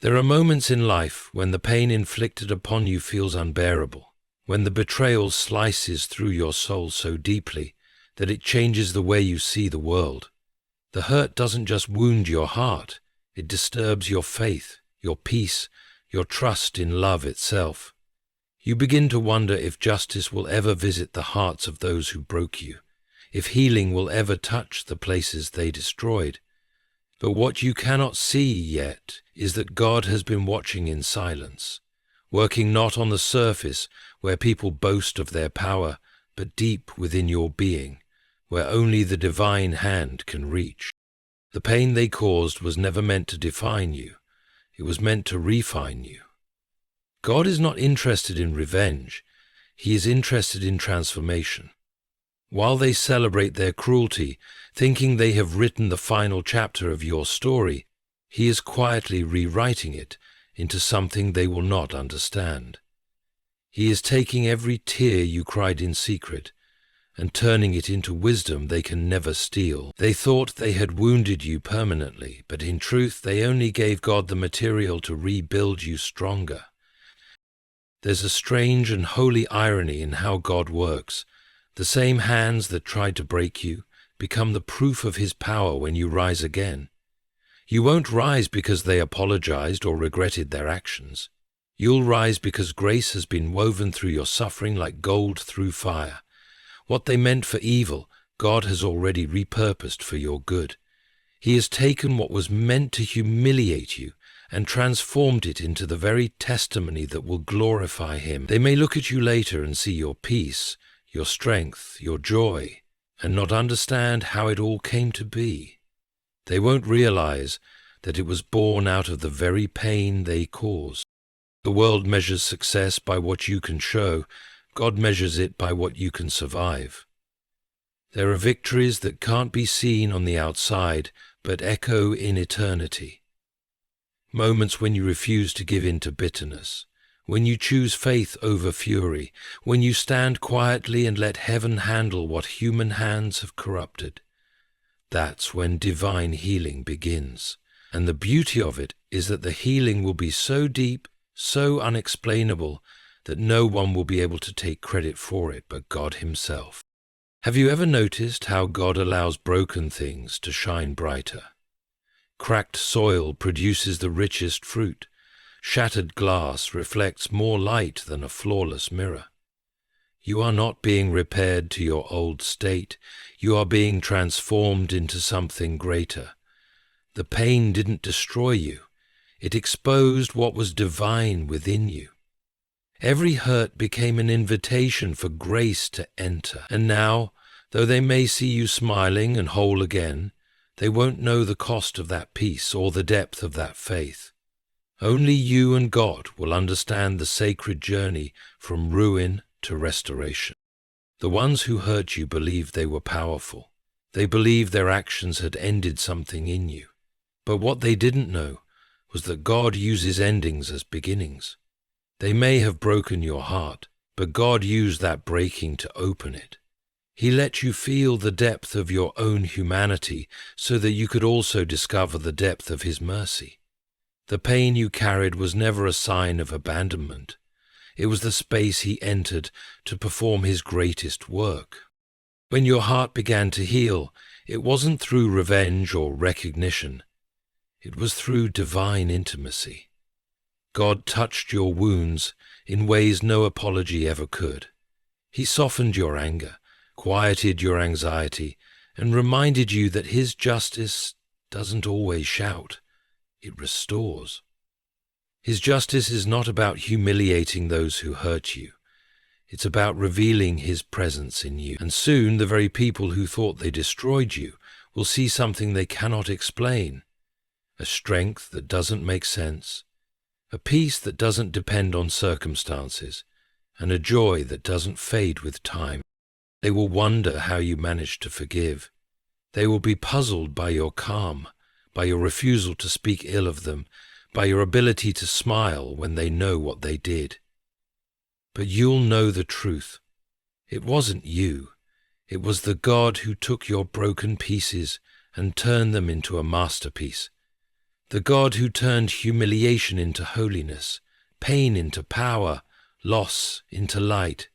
There are moments in life when the pain inflicted upon you feels unbearable, when the betrayal slices through your soul so deeply that it changes the way you see the world. The hurt doesn't just wound your heart, it disturbs your faith, your peace, your trust in love itself. You begin to wonder if justice will ever visit the hearts of those who broke you, if healing will ever touch the places they destroyed. But what you cannot see yet is that God has been watching in silence, working not on the surface where people boast of their power, but deep within your being, where only the divine hand can reach. The pain they caused was never meant to define you, it was meant to refine you. God is not interested in revenge, He is interested in transformation. While they celebrate their cruelty, thinking they have written the final chapter of your story, He is quietly rewriting it into something they will not understand. He is taking every tear you cried in secret and turning it into wisdom they can never steal. They thought they had wounded you permanently, but in truth they only gave God the material to rebuild you stronger. There's a strange and holy irony in how God works. The same hands that tried to break you become the proof of His power when you rise again. You won't rise because they apologized or regretted their actions. You'll rise because grace has been woven through your suffering like gold through fire. What they meant for evil, God has already repurposed for your good. He has taken what was meant to humiliate you and transformed it into the very testimony that will glorify Him. They may look at you later and see your peace, your strength, your joy, and not understand how it all came to be. They won't realize that it was born out of the very pain they caused. The world measures success by what you can show. God measures it by what you can survive. There are victories that can't be seen on the outside, but echo in eternity. Moments when you refuse to give in to bitterness, when you choose faith over fury, when you stand quietly and let heaven handle what human hands have corrupted. That's when divine healing begins. And the beauty of it is that the healing will be so deep, so unexplainable, that no one will be able to take credit for it but God Himself. Have you ever noticed how God allows broken things to shine brighter? Cracked soil produces the richest fruit. Shattered glass reflects more light than a flawless mirror. You are not being repaired to your old state. You are being transformed into something greater. The pain didn't destroy you. It exposed what was divine within you. Every hurt became an invitation for grace to enter. And now, though they may see you smiling and whole again, they won't know the cost of that peace or the depth of that faith. Only you and God will understand the sacred journey from ruin to restoration. The ones who hurt you believed they were powerful. They believed their actions had ended something in you. But what they didn't know was that God uses endings as beginnings. They may have broken your heart, but God used that breaking to open it. He let you feel the depth of your own humanity so that you could also discover the depth of His mercy. The pain you carried was never a sign of abandonment. It was the space He entered to perform His greatest work. When your heart began to heal, it wasn't through revenge or recognition. It was through divine intimacy. God touched your wounds in ways no apology ever could. He softened your anger, quieted your anxiety, and reminded you that His justice doesn't always shout. It restores. His justice is not about humiliating those who hurt you. It's about revealing His presence in you. And soon the very people who thought they destroyed you will see something they cannot explain. A strength that doesn't make sense. A peace that doesn't depend on circumstances, and a joy that doesn't fade with time. They will wonder how you managed to forgive. They will be puzzled by your calm, by your refusal to speak ill of them, by your ability to smile when they know what they did. But you'll know the truth. It wasn't you. It was the God who took your broken pieces and turned them into a masterpiece. The God who turned humiliation into holiness, pain into power, loss into light.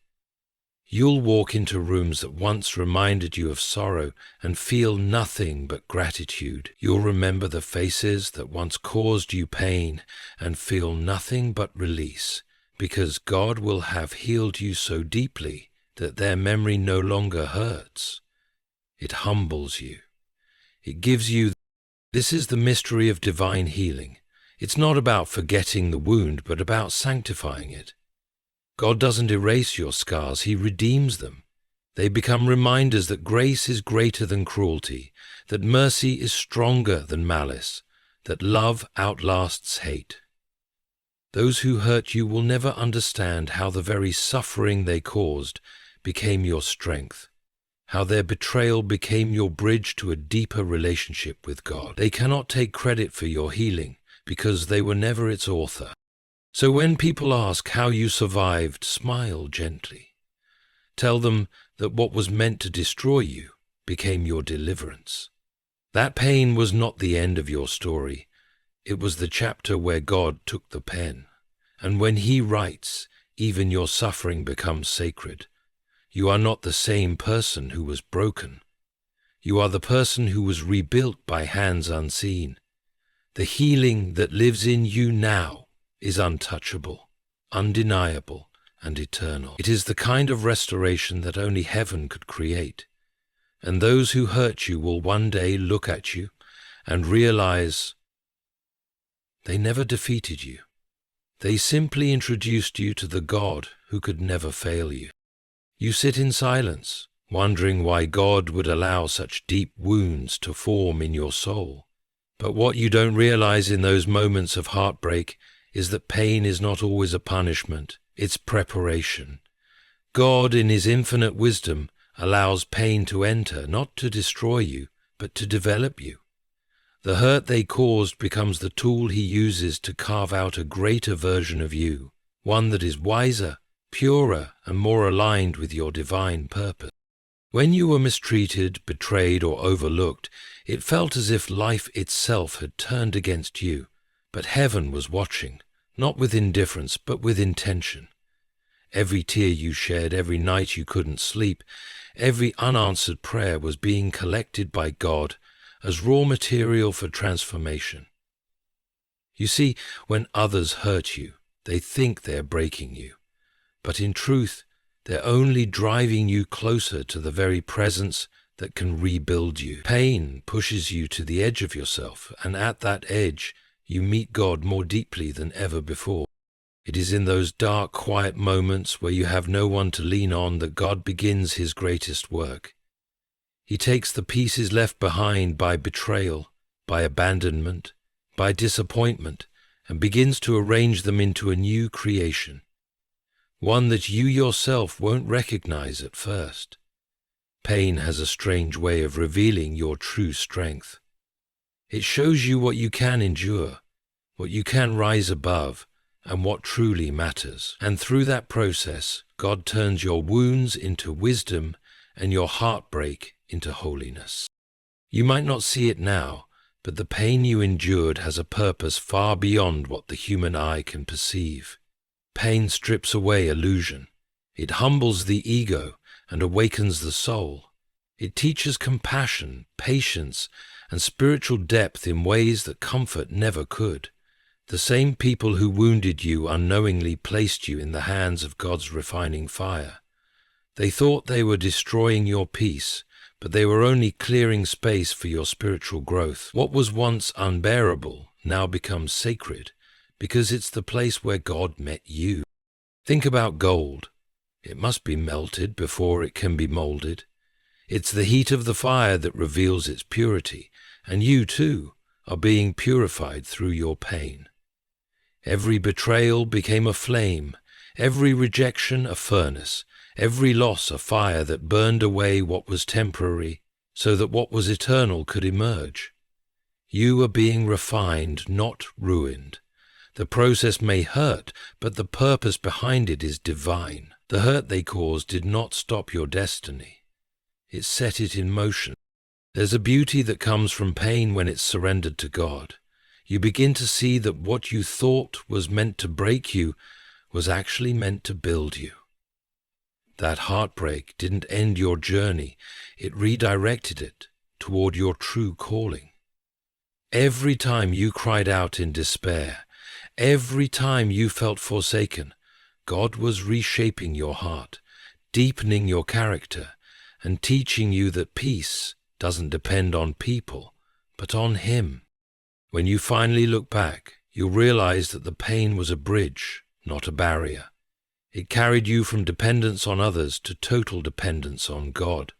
You'll walk into rooms that once reminded you of sorrow and feel nothing but gratitude. You'll remember the faces that once caused you pain and feel nothing but release, because God will have healed you so deeply that their memory no longer hurts. It humbles you. It gives you. This is the mystery of divine healing. It's not about forgetting the wound, but about sanctifying it. God doesn't erase your scars, He redeems them. They become reminders that grace is greater than cruelty, that mercy is stronger than malice, that love outlasts hate. Those who hurt you will never understand how the very suffering they caused became your strength, how their betrayal became your bridge to a deeper relationship with God. They cannot take credit for your healing because they were never its author. So when people ask how you survived, smile gently. Tell them that what was meant to destroy you became your deliverance. That pain was not the end of your story. It was the chapter where God took the pen. And when He writes, even your suffering becomes sacred. You are not the same person who was broken. You are the person who was rebuilt by hands unseen. The healing that lives in you now is untouchable, undeniable, and eternal. It is the kind of restoration that only heaven could create. And those who hurt you will one day look at you and realize they never defeated you. They simply introduced you to the God who could never fail you. You sit in silence, wondering why God would allow such deep wounds to form in your soul. But what you don't realize in those moments of heartbreak is that pain is not always a punishment, it's preparation. God, in His infinite wisdom, allows pain to enter, not to destroy you, but to develop you. The hurt they caused becomes the tool He uses to carve out a greater version of you, one that is wiser, purer, and more aligned with your divine purpose. When you were mistreated, betrayed, or overlooked, it felt as if life itself had turned against you. But heaven was watching, not with indifference, but with intention. Every tear you shed, every night you couldn't sleep, every unanswered prayer was being collected by God as raw material for transformation. You see, when others hurt you, they think they're breaking you. But in truth, they're only driving you closer to the very presence that can rebuild you. Pain pushes you to the edge of yourself, and at that edge, you meet God more deeply than ever before. It is in those dark, quiet moments where you have no one to lean on that God begins His greatest work. He takes the pieces left behind by betrayal, by abandonment, by disappointment, and begins to arrange them into a new creation, one that you yourself won't recognize at first. Pain has a strange way of revealing your true strength. It shows you what you can endure, what you can rise above, and what truly matters. And through that process, God turns your wounds into wisdom and your heartbreak into holiness. You might not see it now, but the pain you endured has a purpose far beyond what the human eye can perceive. Pain strips away illusion. It humbles the ego and awakens the soul. It teaches compassion, patience, and spiritual depth in ways that comfort never could. The same people who wounded you unknowingly placed you in the hands of God's refining fire. They thought they were destroying your peace, but they were only clearing space for your spiritual growth. What was once unbearable now becomes sacred, because it's the place where God met you. Think about gold. It must be melted before it can be molded. It's the heat of the fire that reveals its purity, and you, too, are being purified through your pain. Every betrayal became a flame, every rejection a furnace, every loss a fire that burned away what was temporary, so that what was eternal could emerge. You are being refined, not ruined. The process may hurt, but the purpose behind it is divine. The hurt they caused did not stop your destiny. It set it in motion. There's a beauty that comes from pain when it's surrendered to God. You begin to see that what you thought was meant to break you was actually meant to build you. That heartbreak didn't end your journey, it redirected it toward your true calling. Every time you cried out in despair, every time you felt forsaken, God was reshaping your heart, deepening your character, and teaching you that peace doesn't depend on people, but on Him. When you finally look back, you'll realize that the pain was a bridge, not a barrier. It carried you from dependence on others to total dependence on God.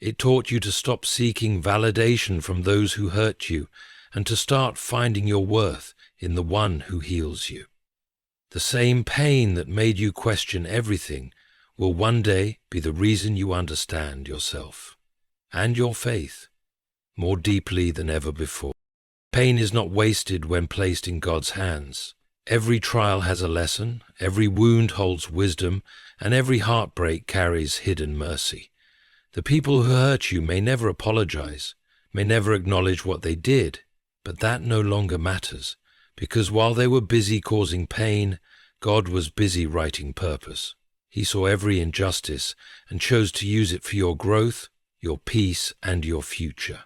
It taught you to stop seeking validation from those who hurt you and to start finding your worth in the one who heals you. The same pain that made you question everything will one day be the reason you understand yourself and your faith more deeply than ever before. Pain is not wasted when placed in God's hands. Every trial has a lesson, every wound holds wisdom, and every heartbreak carries hidden mercy. The people who hurt you may never apologize, may never acknowledge what they did, but that no longer matters, because while they were busy causing pain, God was busy writing purpose. He saw every injustice and chose to use it for your growth, your peace, and your future.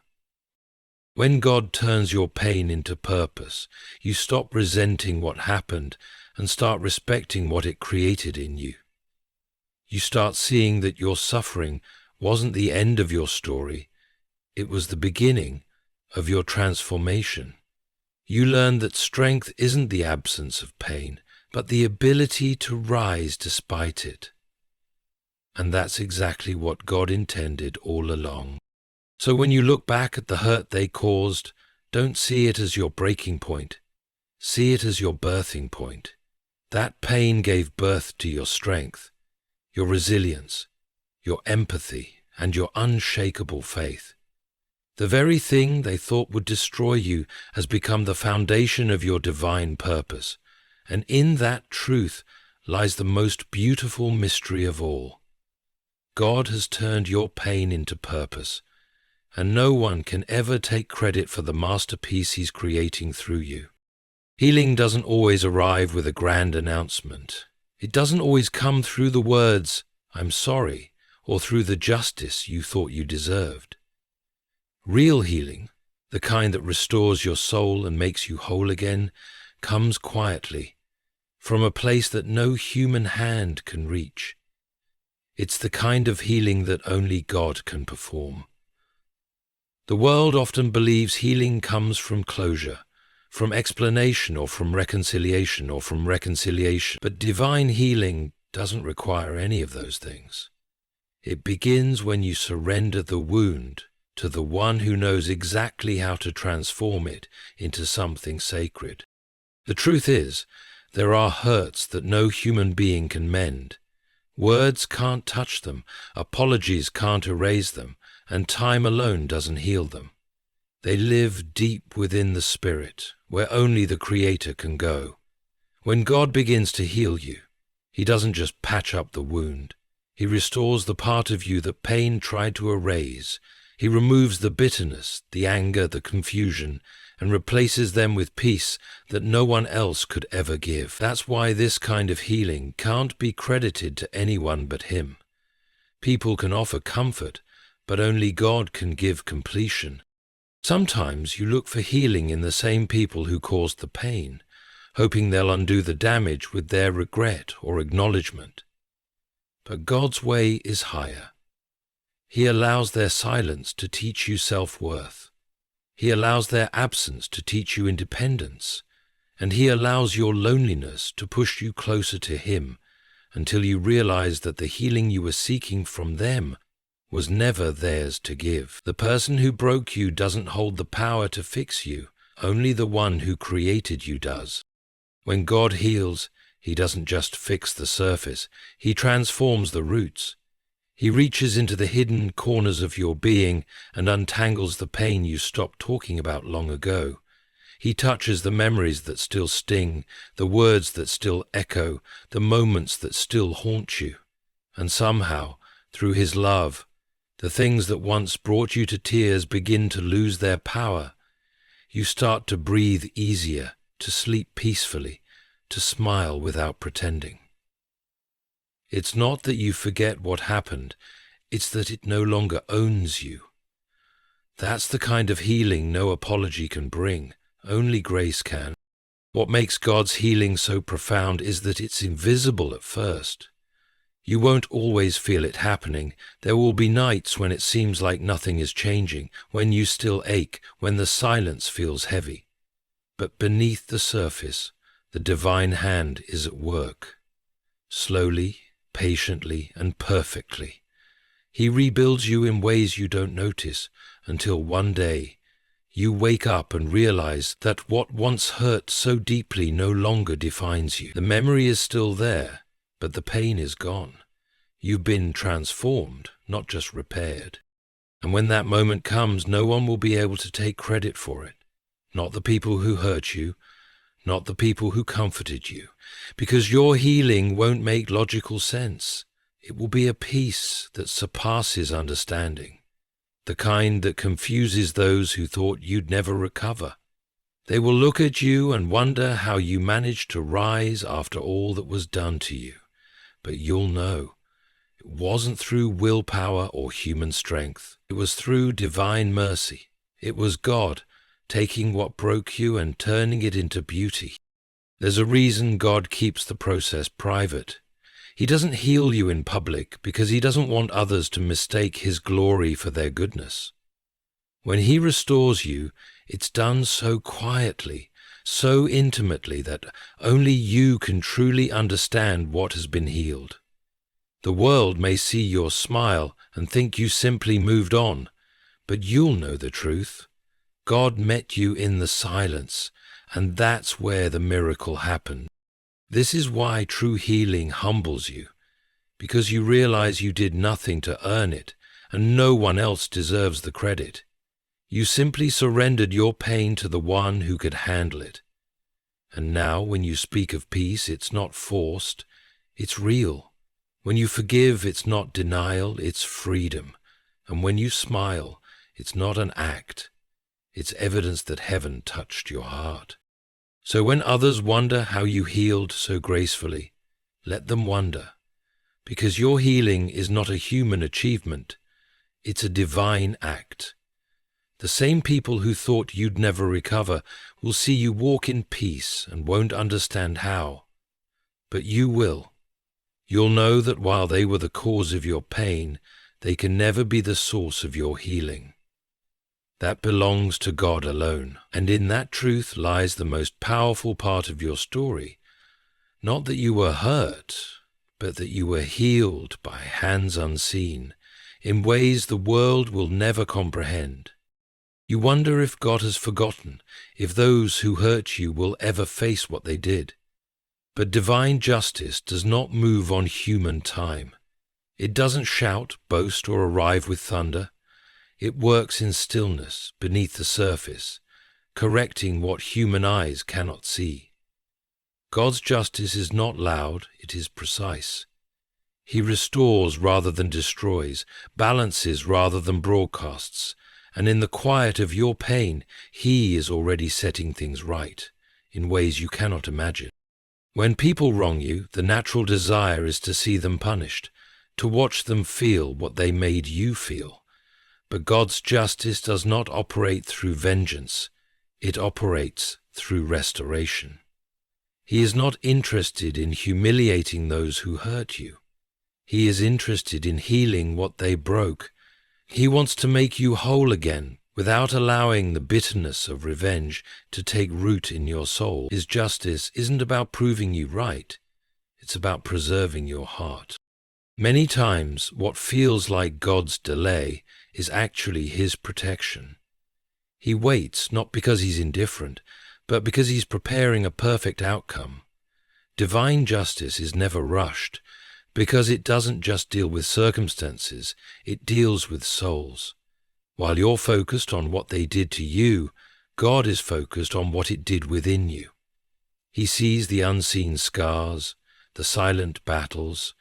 When God turns your pain into purpose, you stop resenting what happened and start respecting what it created in you. You start seeing that your suffering wasn't the end of your story, it was the beginning of your transformation. You learn that strength isn't the absence of pain, but the ability to rise despite it. And that's exactly what God intended all along. So when you look back at the hurt they caused, don't see it as your breaking point. See it as your birthing point. That pain gave birth to your strength, your resilience, your empathy, and your unshakable faith. The very thing they thought would destroy you has become the foundation of your divine purpose, and in that truth lies the most beautiful mystery of all. God has turned your pain into purpose, and no one can ever take credit for the masterpiece He's creating through you. Healing doesn't always arrive with a grand announcement. It doesn't always come through the words, "I'm sorry," or through the justice you thought you deserved. Real healing, the kind that restores your soul and makes you whole again, comes quietly, from a place that no human hand can reach. It's the kind of healing that only God can perform. The world often believes healing comes from closure, from explanation, or from reconciliation, but divine healing doesn't require any of those things. It begins when you surrender the wound to the one who knows exactly how to transform it into something sacred. The truth is, there are hurts that no human being can mend. Words can't touch them, apologies can't erase them, and time alone doesn't heal them. They live deep within the spirit, where only the Creator can go. When God begins to heal you, He doesn't just patch up the wound. He restores the part of you that pain tried to erase. He removes the bitterness, the anger, the confusion, and replaces them with peace that no one else could ever give. That's why this kind of healing can't be credited to anyone but Him. People can offer comfort, but only God can give completion. Sometimes you look for healing in the same people who caused the pain, hoping they'll undo the damage with their regret or acknowledgement. But God's way is higher. He allows their silence to teach you self-worth. He allows their absence to teach you independence, and He allows your loneliness to push you closer to Him until you realize that the healing you were seeking from them was never theirs to give. The person who broke you doesn't hold the power to fix you. Only the one who created you does. When God heals, He doesn't just fix the surface. He transforms the roots. He reaches into the hidden corners of your being and untangles the pain you stopped talking about long ago. He touches the memories that still sting, the words that still echo, the moments that still haunt you. And somehow, through His love, the things that once brought you to tears begin to lose their power. You start to breathe easier, to sleep peacefully, to smile without pretending. It's not that you forget what happened, it's that it no longer owns you. That's the kind of healing no apology can bring, only grace can. What makes God's healing so profound is that it's invisible at first. You won't always feel it happening. There will be nights when it seems like nothing is changing, when you still ache, when the silence feels heavy. But beneath the surface, the divine hand is at work. Slowly, patiently, and perfectly. He rebuilds you in ways you don't notice until one day you wake up and realize that what once hurt so deeply no longer defines you. The memory is still there, but the pain is gone. You've been transformed, not just repaired. And when that moment comes, no one will be able to take credit for it. Not the people who hurt you, not the people who comforted you, because your healing won't make logical sense. It will be a peace that surpasses understanding, the kind that confuses those who thought you'd never recover. They will look at you and wonder how you managed to rise after all that was done to you. But you'll know, it wasn't through willpower or human strength. It was through divine mercy. It was God taking what broke you and turning it into beauty. There's a reason God keeps the process private. He doesn't heal you in public because he doesn't want others to mistake his glory for their goodness. When he restores you, it's done so quietly, so intimately that only you can truly understand what has been healed. The world may see your smile and think you simply moved on, but you'll know the truth. God met you in the silence, and that's where the miracle happened. This is why true healing humbles you, because you realize you did nothing to earn it, and no one else deserves the credit. You simply surrendered your pain to the one who could handle it. And now, when you speak of peace, it's not forced, it's real. When you forgive, it's not denial, it's freedom. And when you smile, it's not an act, it's evidence that heaven touched your heart. So when others wonder how you healed so gracefully, let them wonder, because your healing is not a human achievement, it's a divine act. The same people who thought you'd never recover will see you walk in peace and won't understand how. But you will. You'll know that while they were the cause of your pain, they can never be the source of your healing. That belongs to God alone, and in that truth lies the most powerful part of your story. Not that you were hurt, but that you were healed by hands unseen, in ways the world will never comprehend. You wonder if God has forgotten, if those who hurt you will ever face what they did. But divine justice does not move on human time. It doesn't shout, boast, or arrive with thunder. It works in stillness, beneath the surface, correcting what human eyes cannot see. God's justice is not loud, it is precise. He restores rather than destroys, balances rather than broadcasts, and in the quiet of your pain, he is already setting things right, in ways you cannot imagine. When people wrong you, the natural desire is to see them punished, to watch them feel what they made you feel. But God's justice does not operate through vengeance, it operates through restoration. He is not interested in humiliating those who hurt you. He is interested in healing what they broke. He wants to make you whole again without allowing the bitterness of revenge to take root in your soul. His justice isn't about proving you right, it's about preserving your heart. Many times, what feels like God's delay is actually his protection. He waits not because he's indifferent, but because he's preparing a perfect outcome. Divine justice is never rushed, because it doesn't just deal with circumstances, it deals with souls. While you're focused on what they did to you, God is focused on what it did within you. He sees the unseen scars, the silent battles,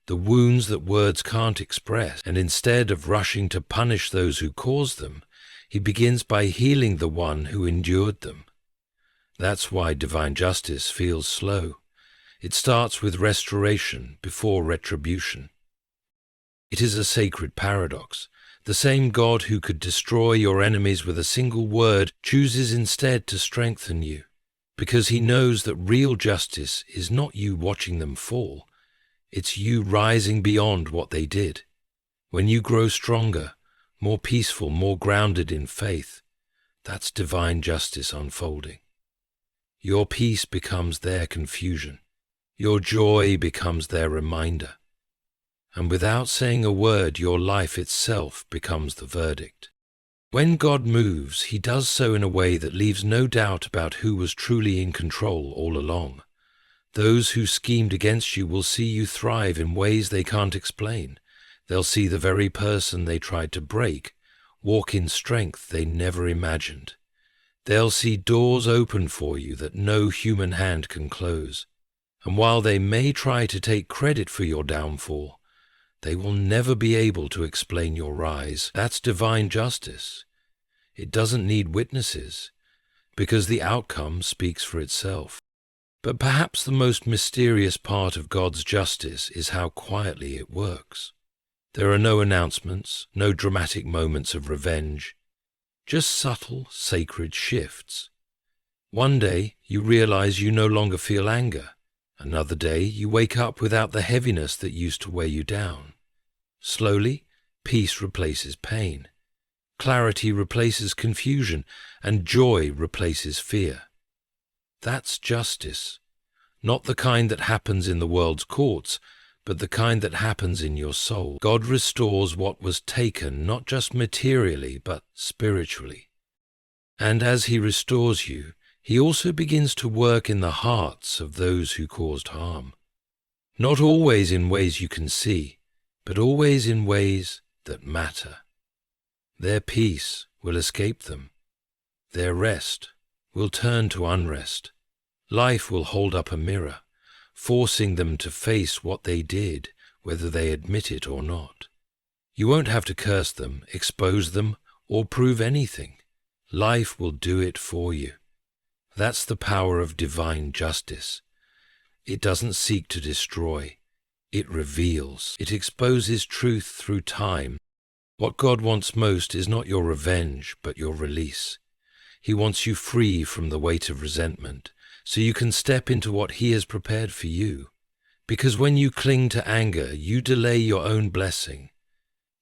the wounds that words can't express, and instead of rushing to punish those who caused them, He begins by healing the one who endured them. That's why divine justice feels slow. It starts with restoration before retribution. It is a sacred paradox. The same God who could destroy your enemies with a single word chooses instead to strengthen you, because he knows that real justice is not you watching them fall. It's you rising beyond what they did. When you grow stronger, more peaceful, more grounded in faith, that's divine justice unfolding. Your peace becomes their confusion. Your joy becomes their reminder. And without saying a word, your life itself becomes the verdict. When God moves, he does so in a way that leaves no doubt about who was truly in control all along. Those who schemed against you will see you thrive in ways they can't explain. They'll see the very person they tried to break walk in strength they never imagined. They'll see doors open for you that no human hand can close. And while they may try to take credit for your downfall, they will never be able to explain your rise. That's divine justice. It doesn't need witnesses, because the outcome speaks for itself. But perhaps the most mysterious part of God's justice is how quietly it works. There are no announcements, no dramatic moments of revenge, just subtle, sacred shifts. One day you realize you no longer feel anger. Another day you wake up without the heaviness that used to weigh you down. Slowly, peace replaces pain. Clarity replaces confusion, and joy replaces fear. That's justice, not the kind that happens in the world's courts, but the kind that happens in your soul. God restores what was taken, not just materially, but spiritually. And as he restores you, he also begins to work in the hearts of those who caused harm. Not always in ways you can see, but always in ways that matter. Their peace will escape them. Their rest will turn to unrest. Life will hold up a mirror, forcing them to face what they did, whether they admit it or not. You won't have to curse them, expose them, or prove anything. Life will do it for you. That's the power of divine justice. It doesn't seek to destroy. It reveals. It exposes truth through time. What God wants most is not your revenge, but your release. He wants you free from the weight of resentment, so you can step into what he has prepared for you. Because when you cling to anger, you delay your own blessing.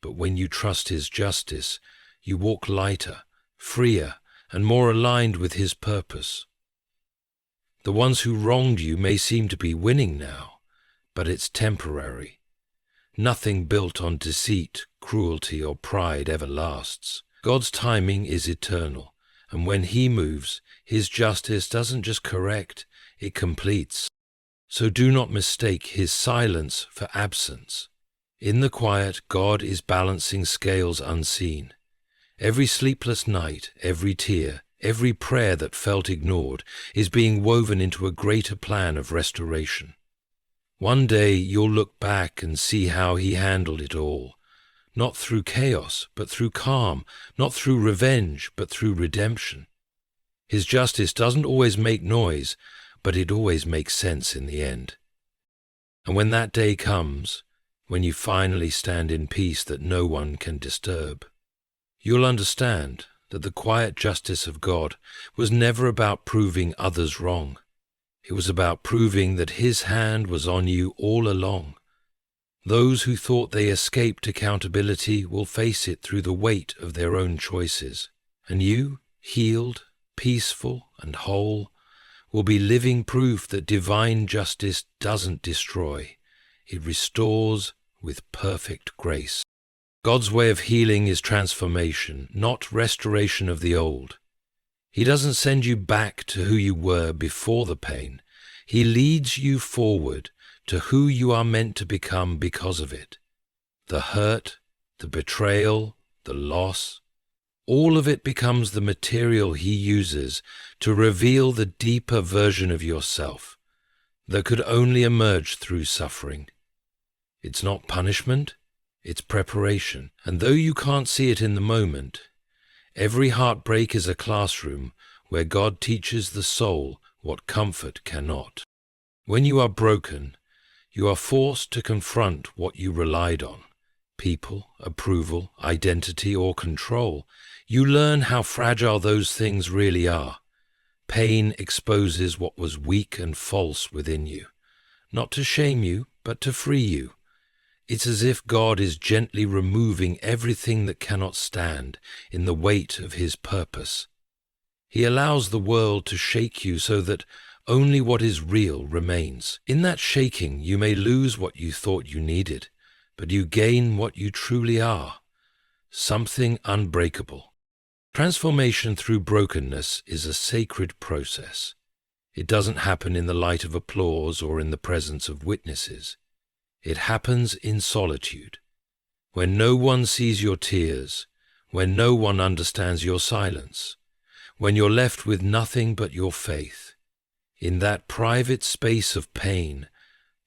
But when you trust his justice, you walk lighter, freer, and more aligned with his purpose. The ones who wronged you may seem to be winning now, but it's temporary. Nothing built on deceit, cruelty, or pride ever lasts. God's timing is eternal, and when he moves, his justice doesn't just correct, it completes. So do not mistake his silence for absence. In the quiet, God is balancing scales unseen. Every sleepless night, every tear, every prayer that felt ignored is being woven into a greater plan of restoration. One day you'll look back and see how he handled it all, not through chaos, but through calm, not through revenge, but through redemption. His justice doesn't always make noise, but it always makes sense in the end. And when that day comes, when you finally stand in peace that no one can disturb, you'll understand that the quiet justice of God was never about proving others wrong. It was about proving that his hand was on you all along. Those who thought they escaped accountability will face it through the weight of their own choices. And you, healed, peaceful, and whole, will be living proof that divine justice doesn't destroy. It restores with perfect grace. God's way of healing is transformation, not restoration of the old. He doesn't send you back to who you were before the pain. He leads you forward to who you are meant to become because of it. The hurt, the betrayal, the loss, all of it becomes the material he uses to reveal the deeper version of yourself that could only emerge through suffering. It's not punishment, it's preparation. And though you can't see it in the moment, Every heartbreak is a classroom where God teaches the soul what comfort cannot. When you are broken, you are forced to confront what you relied on: people, approval, identity, or control. You learn how fragile those things really are. Pain exposes what was weak and false within you, not to shame you, but to free you. It's as if God is gently removing everything that cannot stand in the weight of His purpose. He allows the world to shake you so that only what is real remains. In that shaking, you may lose what you thought you needed, but you gain what you truly are: something unbreakable. Transformation through brokenness is a sacred process. It doesn't happen in the light of applause or in the presence of witnesses. It happens in solitude, when no one sees your tears, when no one understands your silence, when you're left with nothing but your faith. In that private space of pain,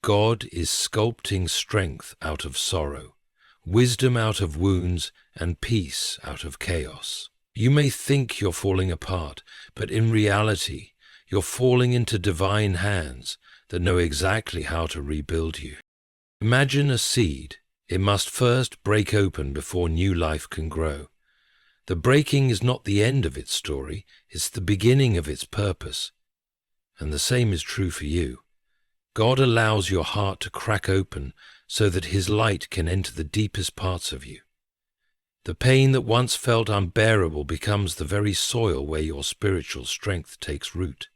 God is sculpting strength out of sorrow, wisdom out of wounds, and peace out of chaos. You may think you're falling apart, but in reality, you're falling into divine hands that know exactly how to rebuild you. Imagine a seed. It must first break open before new life can grow. The breaking is not the end of its story, it's the beginning of its purpose. And the same is true for you. God allows your heart to crack open so that His light can enter the deepest parts of you. The pain that once felt unbearable becomes the very soil where your spiritual strength takes root.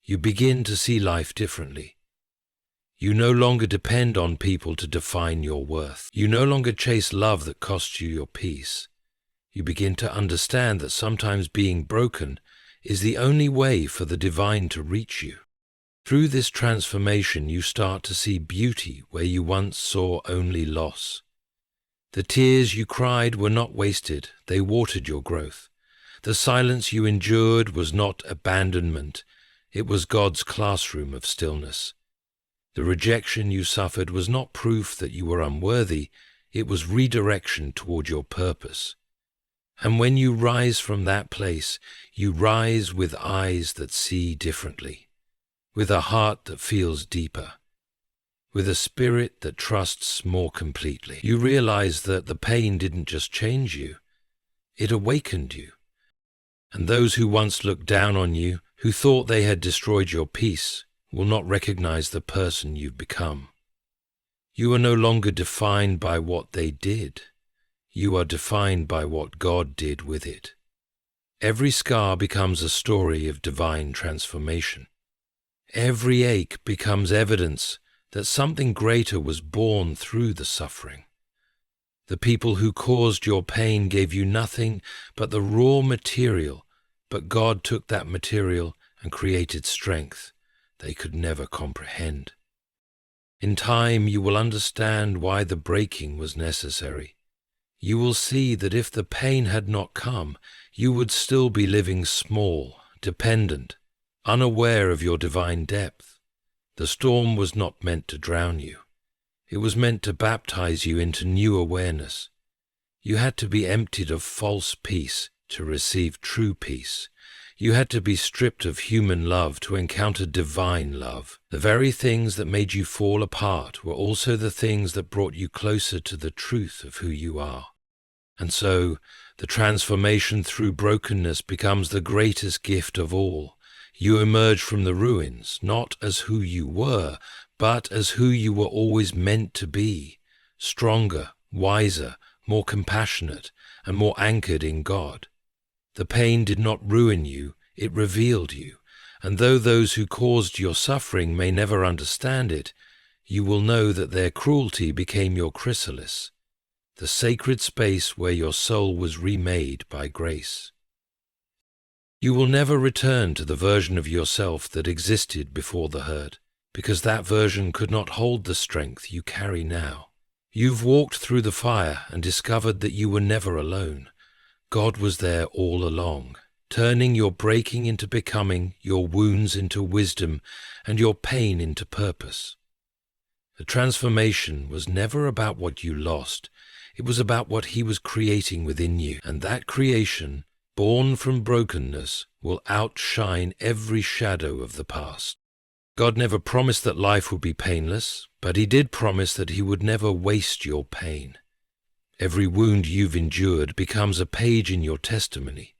You begin to see life differently. You no longer depend on people to define your worth. You no longer chase love that costs you your peace. You begin to understand that sometimes being broken is the only way for the divine to reach you. Through this transformation, you start to see beauty where you once saw only loss. The tears you cried were not wasted, they watered your growth. The silence you endured was not abandonment, it was God's classroom of stillness. The rejection you suffered was not proof that you were unworthy, it was redirection toward your purpose. And when you rise from that place, you rise with eyes that see differently, with a heart that feels deeper, with a spirit that trusts more completely. You realize that the pain didn't just change you, it awakened you. And those who once looked down on you, who thought they had destroyed your peace, will not recognize the person you've become. You are no longer defined by what they did. You are defined by what God did with it. Every scar becomes a story of divine transformation. Every ache becomes evidence that something greater was born through the suffering. The people who caused your pain gave you nothing but the raw material, but God took that material and created strength they could never comprehend. In time, you will understand why the breaking was necessary. You will see that if the pain had not come, you would still be living small, dependent, unaware of your divine depth. The storm was not meant to drown you. It was meant to baptize you into new awareness. You had to be emptied of false peace to receive true peace. You had to be stripped of human love to encounter divine love. The very things that made you fall apart were also the things that brought you closer to the truth of who you are. And so, the transformation through brokenness becomes the greatest gift of all. You emerge from the ruins, not as who you were, but as who you were always meant to be, stronger, wiser, more compassionate, and more anchored in God. The pain did not ruin you, it revealed you, and though those who caused your suffering may never understand it, you will know that their cruelty became your chrysalis, the sacred space where your soul was remade by grace. You will never return to the version of yourself that existed before the hurt, because that version could not hold the strength you carry now. You've walked through the fire and discovered that you were never alone. God was there all along, turning your breaking into becoming, your wounds into wisdom, and your pain into purpose. The transformation was never about what you lost. It was about what He was creating within you. And that creation, born from brokenness, will outshine every shadow of the past. God never promised that life would be painless, but He did promise that He would never waste your pain. Every wound you've endured becomes a page in your testimony.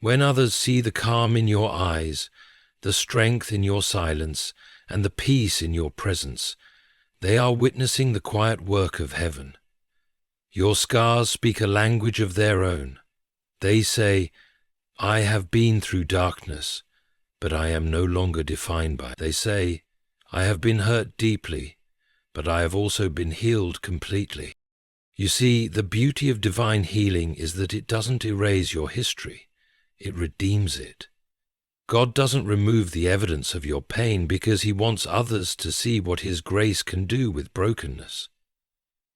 When others see the calm in your eyes, the strength in your silence, and the peace in your presence, they are witnessing the quiet work of heaven. Your scars speak a language of their own. They say, "I have been through darkness, but I am no longer defined by it." They say, "I have been hurt deeply, but I have also been healed completely." You see, the beauty of divine healing is that it doesn't erase your history, it redeems it. God doesn't remove the evidence of your pain because He wants others to see what His grace can do with brokenness.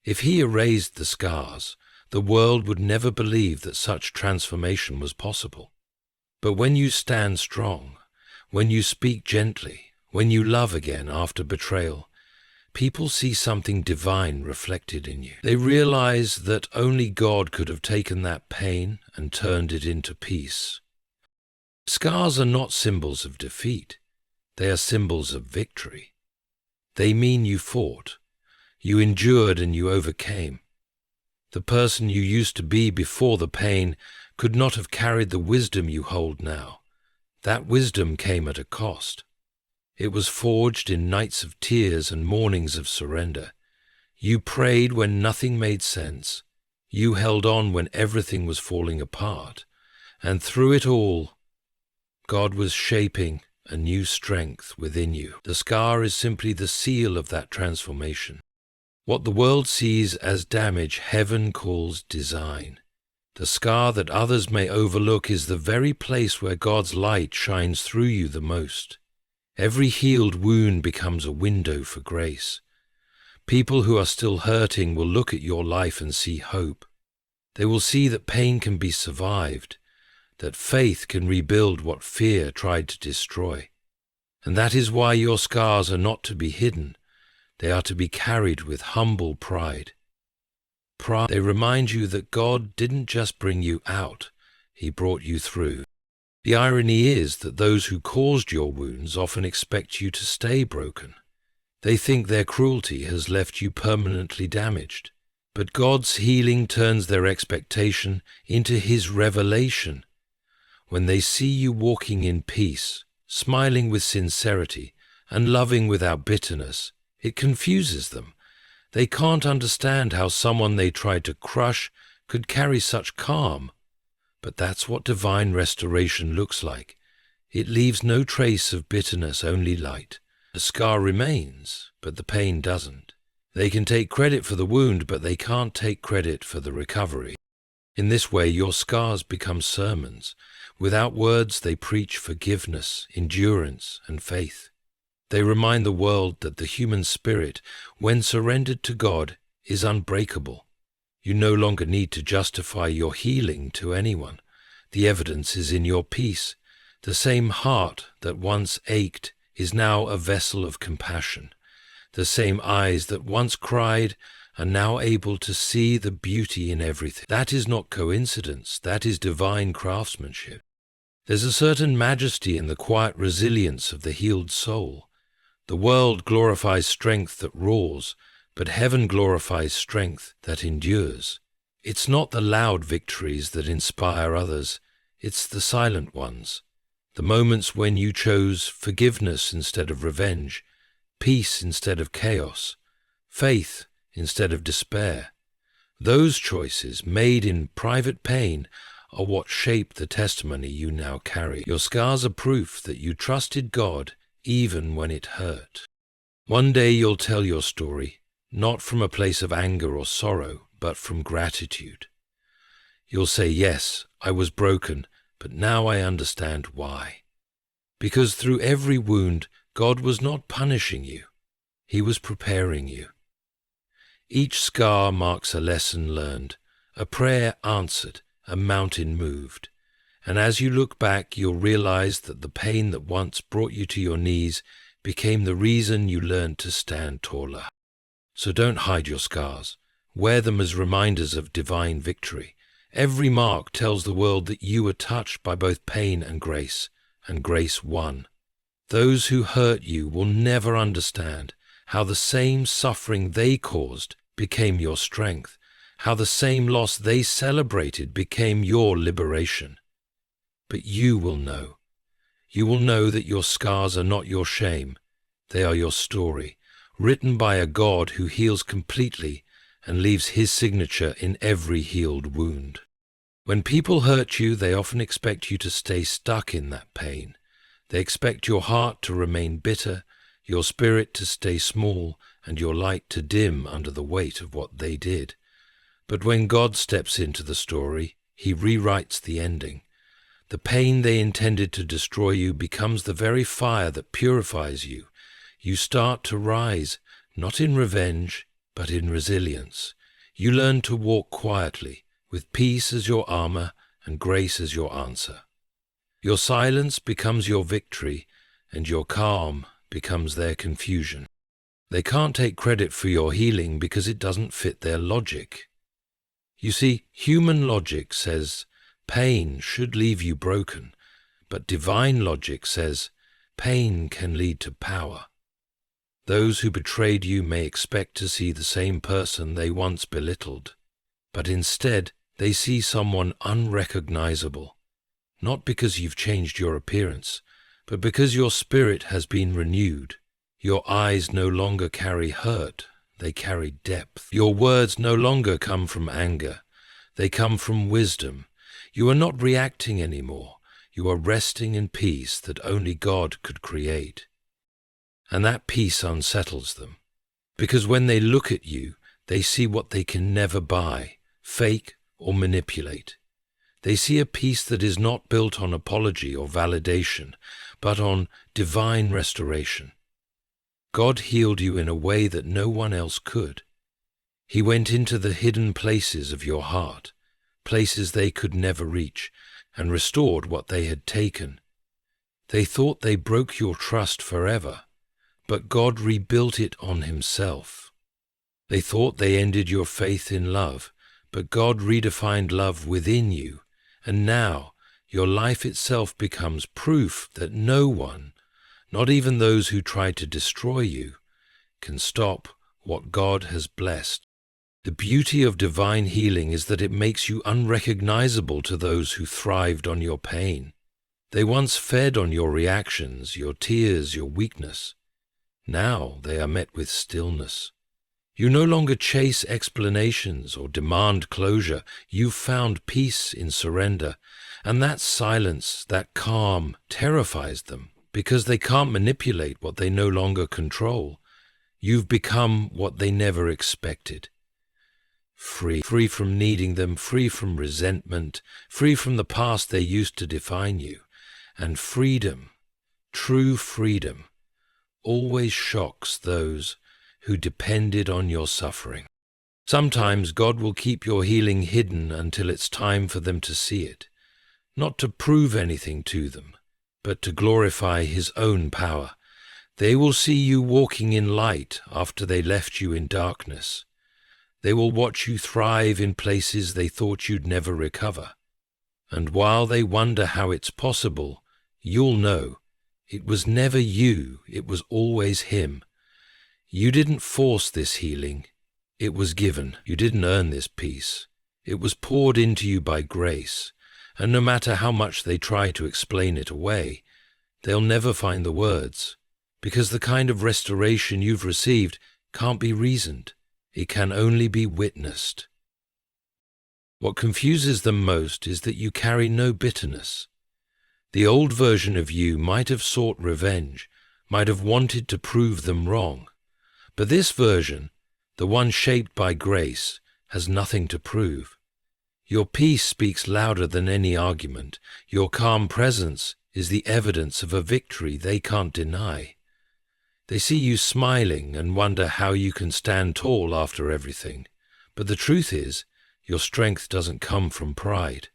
If He erased the scars, the world would never believe that such transformation was possible. But when you stand strong, when you speak gently, when you love again after betrayal, people see something divine reflected in you. They realize that only God could have taken that pain and turned it into peace. Scars are not symbols of defeat. They are symbols of victory. They mean you fought, you endured, and you overcame. The person you used to be before the pain could not have carried the wisdom you hold now. That wisdom came at a cost. It was forged in nights of tears and mornings of surrender. You prayed when nothing made sense. You held on when everything was falling apart. And through it all, God was shaping a new strength within you. The scar is simply the seal of that transformation. What the world sees as damage, heaven calls design. The scar that others may overlook is the very place where God's light shines through you the most. Every healed wound becomes a window for grace. People who are still hurting will look at your life and see hope. They will see that pain can be survived, that faith can rebuild what fear tried to destroy. And that is why your scars are not to be hidden. They are to be carried with humble pride. They remind you that God didn't just bring you out, He brought you through. The irony is that those who caused your wounds often expect you to stay broken. They think their cruelty has left you permanently damaged. But God's healing turns their expectation into His revelation. When they see you walking in peace, smiling with sincerity, and loving without bitterness, it confuses them. They can't understand how someone they tried to crush could carry such calm. But that's what divine restoration looks like. It leaves no trace of bitterness, only light. The scar remains, but the pain doesn't. They can take credit for the wound, but they can't take credit for the recovery. In this way, your scars become sermons. Without words, they preach forgiveness, endurance, and faith. They remind the world that the human spirit, when surrendered to God, is unbreakable. You no longer need to justify your healing to anyone. The evidence is in your peace. The same heart that once ached is now a vessel of compassion. The same eyes that once cried are now able to see the beauty in everything. That is not coincidence. That is divine craftsmanship. There's a certain majesty in the quiet resilience of the healed soul. The world glorifies strength that roars, but heaven glorifies strength that endures. It's not the loud victories that inspire others, it's the silent ones. The moments when you chose forgiveness instead of revenge, peace instead of chaos, faith instead of despair. Those choices, made in private pain, are what shape the testimony you now carry. Your scars are proof that you trusted God even when it hurt. One day you'll tell your story, not from a place of anger or sorrow, but from gratitude. You'll say, "Yes, I was broken, but now I understand why." Because through every wound, God was not punishing you. He was preparing you. Each scar marks a lesson learned, a prayer answered, a mountain moved. And as you look back, you'll realize that the pain that once brought you to your knees became the reason you learned to stand taller. So don't hide your scars. Wear them as reminders of divine victory. Every mark tells the world that you were touched by both pain and grace won. Those who hurt you will never understand how the same suffering they caused became your strength, how the same loss they celebrated became your liberation. But you will know. You will know that your scars are not your shame. They are your story, written by a God who heals completely and leaves his signature in every healed wound. When people hurt you, they often expect you to stay stuck in that pain. They expect your heart to remain bitter, your spirit to stay small, and your light to dim under the weight of what they did. But when God steps into the story, he rewrites the ending. The pain they intended to destroy you becomes the very fire that purifies you. You start to rise, not in revenge, but in resilience. You learn to walk quietly, with peace as your armor and grace as your answer. Your silence becomes your victory, and your calm becomes their confusion. They can't take credit for your healing because it doesn't fit their logic. You see, human logic says pain should leave you broken, but divine logic says pain can lead to power. Those who betrayed you may expect to see the same person they once belittled, but instead they see someone unrecognizable. Not because you've changed your appearance, but because your spirit has been renewed. Your eyes no longer carry hurt, they carry depth. Your words no longer come from anger, they come from wisdom. You are not reacting anymore, you are resting in peace that only God could create. And that peace unsettles them, because when they look at you, they see what they can never buy, fake or manipulate. They see a peace that is not built on apology or validation, but on divine restoration. God healed you in a way that no one else could. He went into the hidden places of your heart, places they could never reach, and restored what they had taken. They thought they broke your trust forever, but God rebuilt it on himself. They thought they ended your faith in love, but God redefined love within you. And now your life itself becomes proof that no one, not even those who try to destroy you, can stop what God has blessed. The beauty of divine healing is that it makes you unrecognizable to those who thrived on your pain. They once fed on your reactions, your tears, your weakness. Now they are met with stillness. You no longer chase explanations or demand closure. You've found peace in surrender, and that silence, that calm, terrifies them because they can't manipulate what they no longer control. You've become what they never expected. Free from needing them, free from resentment, free from the past they used to define you. And freedom, true freedom, always shocks those who depended on your suffering. Sometimes God will keep your healing hidden until it's time for them to see it, not to prove anything to them, but to glorify his own power. They will see you walking in light after they left you in darkness. They will watch you thrive in places they thought you'd never recover. And while they wonder how it's possible, you'll know it was never you, it was always him. You didn't force this healing, it was given. You didn't earn this peace. It was poured into you by grace, and no matter how much they try to explain it away, they'll never find the words, because the kind of restoration you've received can't be reasoned. It can only be witnessed. What confuses them most is that you carry no bitterness. The old version of you might have sought revenge, might have wanted to prove them wrong. But this version, the one shaped by grace, has nothing to prove. Your peace speaks louder than any argument. Your calm presence is the evidence of a victory they can't deny. They see you smiling and wonder how you can stand tall after everything. But the truth is, your strength doesn't come from pride.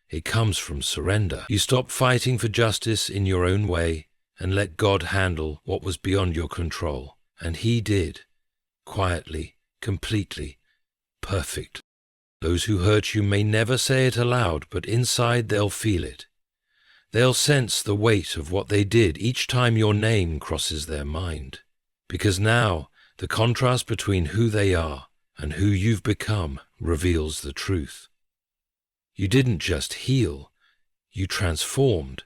It comes from surrender. You stop fighting for justice in your own way, and let God handle what was beyond your control. And He did, quietly, completely, perfect. Those who hurt you may never say it aloud, but inside they'll feel it. They'll sense the weight of what they did each time your name crosses their mind. Because now, the contrast between who they are and who you've become reveals the truth. You didn't just heal, you transformed.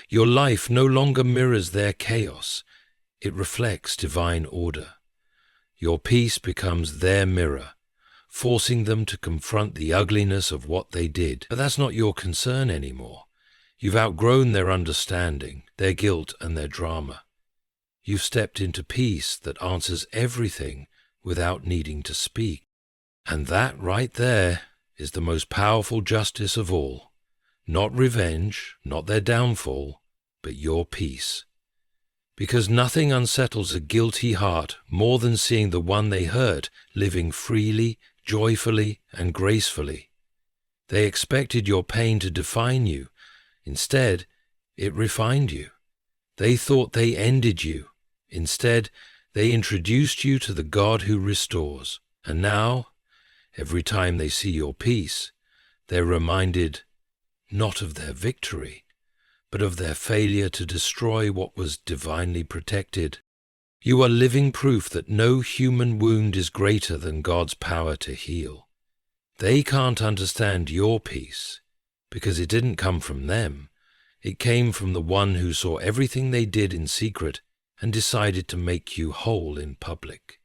Your life no longer mirrors their chaos, it reflects divine order. Your peace becomes their mirror, forcing them to confront the ugliness of what they did. But that's not your concern anymore. You've outgrown their understanding, their guilt and their drama. You've stepped into peace that answers everything without needing to speak. And that right there is the most powerful justice of all. Not revenge, not their downfall, but your peace. Because nothing unsettles a guilty heart more than seeing the one they hurt living freely, joyfully, and gracefully. They expected your pain to define you. Instead, it refined you. They thought they ended you. Instead, they introduced you to the God who restores. And now, every time they see your peace, they're reminded not of their victory, but of their failure to destroy what was divinely protected. You are living proof that no human wound is greater than God's power to heal. They can't understand your peace, because it didn't come from them. It came from the one who saw everything they did in secret and decided to make you whole in public.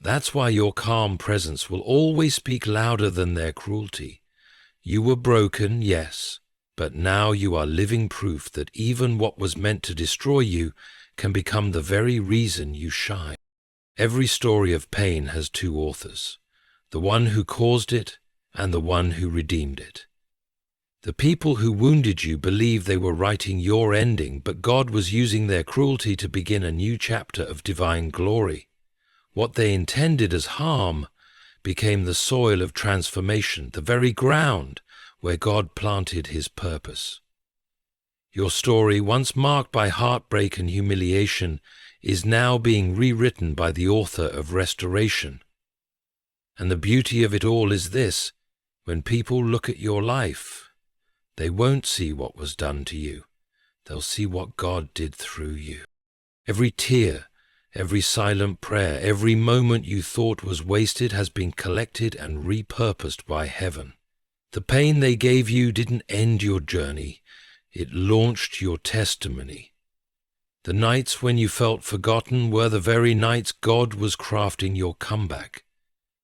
That's why your calm presence will always speak louder than their cruelty. You were broken, yes, but now you are living proof that even what was meant to destroy you can become the very reason you shine. Every story of pain has two authors, the one who caused it and the one who redeemed it. The people who wounded you believed they were writing your ending, but God was using their cruelty to begin a new chapter of divine glory. What they intended as harm became the soil of transformation, the very ground where God planted His purpose. Your story, once marked by heartbreak and humiliation, is now being rewritten by the author of restoration. And the beauty of it all is this: when people look at your life, they won't see what was done to you. They'll see what God did through you. Every tear, every silent prayer, every moment you thought was wasted has been collected and repurposed by heaven. The pain they gave you didn't end your journey. It launched your testimony. The nights when you felt forgotten were the very nights God was crafting your comeback.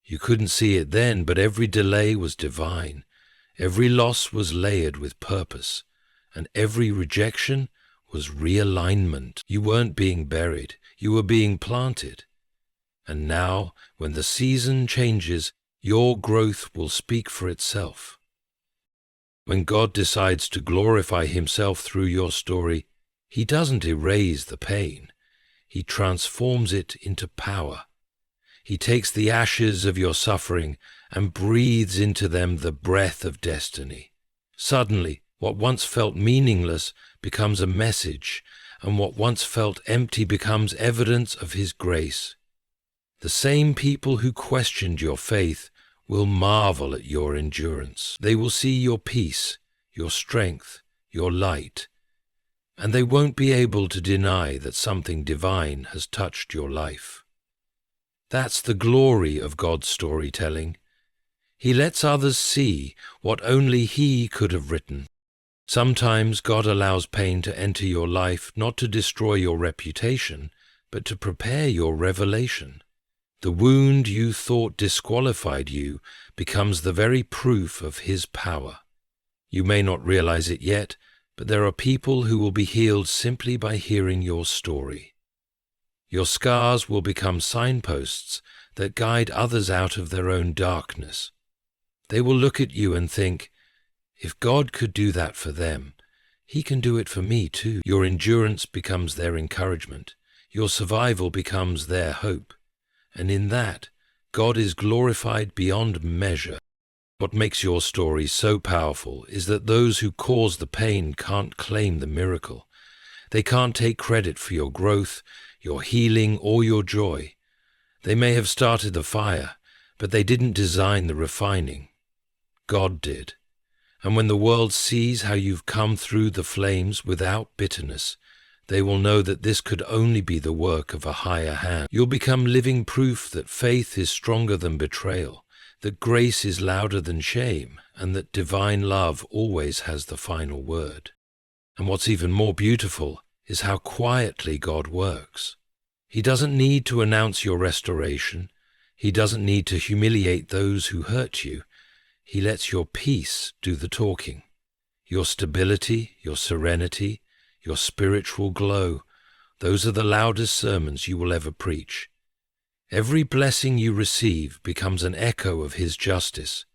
You couldn't see it then, but every delay was divine. Every loss was layered with purpose, and every rejection was realignment. You weren't being buried, you were being planted. And now, when the season changes, your growth will speak for itself. When God decides to glorify Himself through your story, He doesn't erase the pain. He transforms it into power. He takes the ashes of your suffering and breathes into them the breath of destiny. Suddenly, what once felt meaningless becomes a message, and what once felt empty becomes evidence of His grace. The same people who questioned your faith will marvel at your endurance. They will see your peace, your strength, your light, and they won't be able to deny that something divine has touched your life. That's the glory of God's storytelling. He lets others see what only He could have written. Sometimes God allows pain to enter your life not to destroy your reputation, but to prepare your revelation. The wound you thought disqualified you becomes the very proof of His power. You may not realize it yet, but there are people who will be healed simply by hearing your story. Your scars will become signposts that guide others out of their own darkness. They will look at you and think, if God could do that for them, He can do it for me too. Your endurance becomes their encouragement. Your survival becomes their hope. And in that, God is glorified beyond measure. What makes your story so powerful is that those who cause the pain can't claim the miracle. They can't take credit for your growth, your healing, or your joy. They may have started the fire, but they didn't design the refining. God did. And when the world sees how you've come through the flames without bitterness, they will know that this could only be the work of a higher hand. You'll become living proof that faith is stronger than betrayal, that grace is louder than shame, and that divine love always has the final word. And what's even more beautiful is how quietly God works. He doesn't need to announce your restoration. He doesn't need to humiliate those who hurt you. He lets your peace do the talking. Your stability, your serenity, your spiritual glow, those are the loudest sermons you will ever preach. Every blessing you receive becomes an echo of His justice.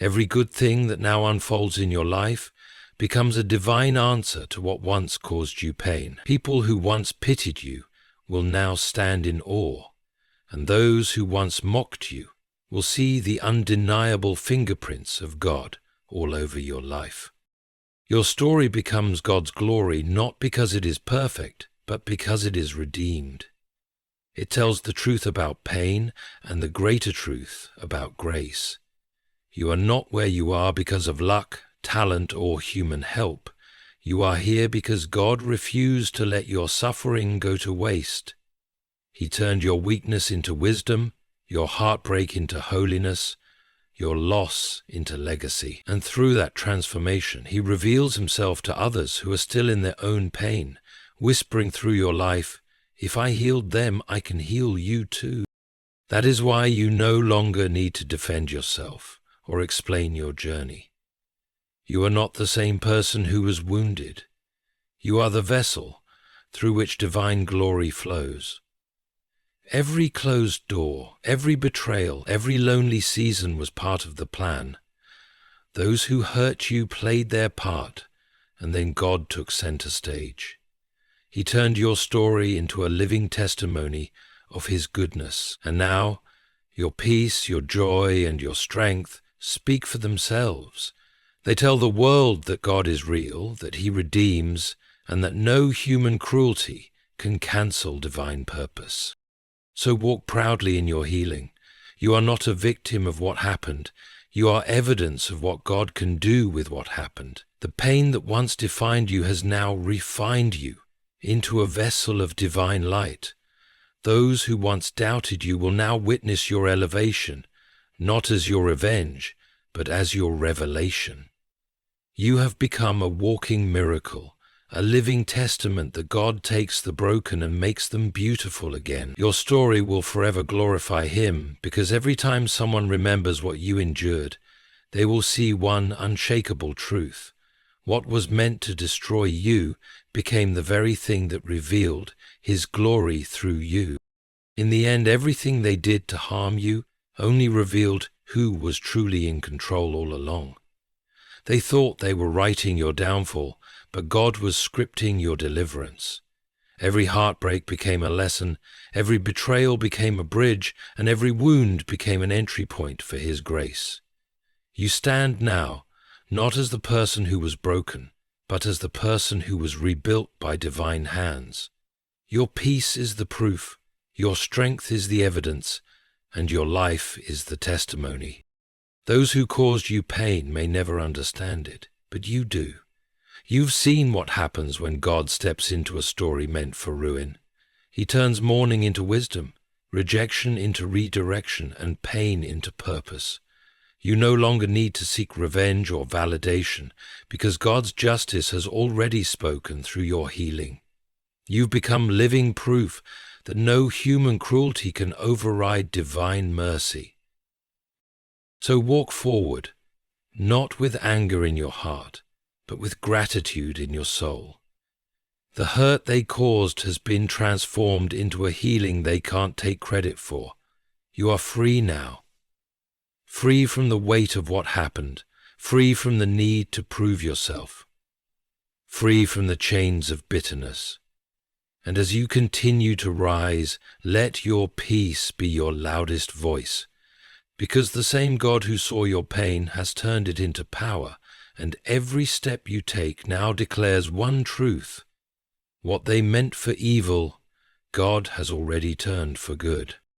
Every good thing that now unfolds in your life becomes a divine answer to what once caused you pain. People who once pitied you will now stand in awe, and those who once mocked you will see the undeniable fingerprints of God all over your life. Your story becomes God's glory not because it is perfect, but because it is redeemed. It tells the truth about pain and the greater truth about grace. You are not where you are because of luck, talent, or human help. You are here because God refused to let your suffering go to waste. He turned your weakness into wisdom, your heartbreak into holiness, your loss into legacy. And through that transformation, He reveals Himself to others who are still in their own pain, whispering through your life, "If I healed them, I can heal you too." That is why you no longer need to defend yourself or explain your journey. You are not the same person who was wounded. You are the vessel through which divine glory flows. Every closed door, every betrayal, every lonely season was part of the plan. Those who hurt you played their part, and then God took center stage. He turned your story into a living testimony of His goodness, and now your peace, your joy, and your strength speak for themselves. They tell the world that God is real, that He redeems, and that no human cruelty can cancel divine purpose. So walk proudly in your healing. You are not a victim of what happened. You are evidence of what God can do with what happened. The pain that once defined you has now refined you into a vessel of divine light. Those who once doubted you will now witness your elevation, not as your revenge, but as your revelation. You have become a walking miracle, a living testament that God takes the broken and makes them beautiful again. Your story will forever glorify Him, because every time someone remembers what you endured, they will see one unshakable truth. What was meant to destroy you became the very thing that revealed His glory through you. In the end, everything they did to harm you only revealed who was truly in control all along. They thought they were writing your downfall, but God was scripting your deliverance. Every heartbreak became a lesson, every betrayal became a bridge, and every wound became an entry point for His grace. You stand now, not as the person who was broken, but as the person who was rebuilt by divine hands. Your peace is the proof, your strength is the evidence, and your life is the testimony. Those who caused you pain may never understand it, but you do. You've seen what happens when God steps into a story meant for ruin. He turns mourning into wisdom, rejection into redirection, and pain into purpose. You no longer need to seek revenge or validation, because God's justice has already spoken through your healing. You've become living proof that no human cruelty can override divine mercy. So walk forward, not with anger in your heart, but with gratitude in your soul. The hurt they caused has been transformed into a healing they can't take credit for. You are free now. Free from the weight of what happened, free from the need to prove yourself, free from the chains of bitterness. And as you continue to rise, let your peace be your loudest voice, because the same God who saw your pain has turned it into power, and every step you take now declares one truth: What they meant for evil, God has already turned for good.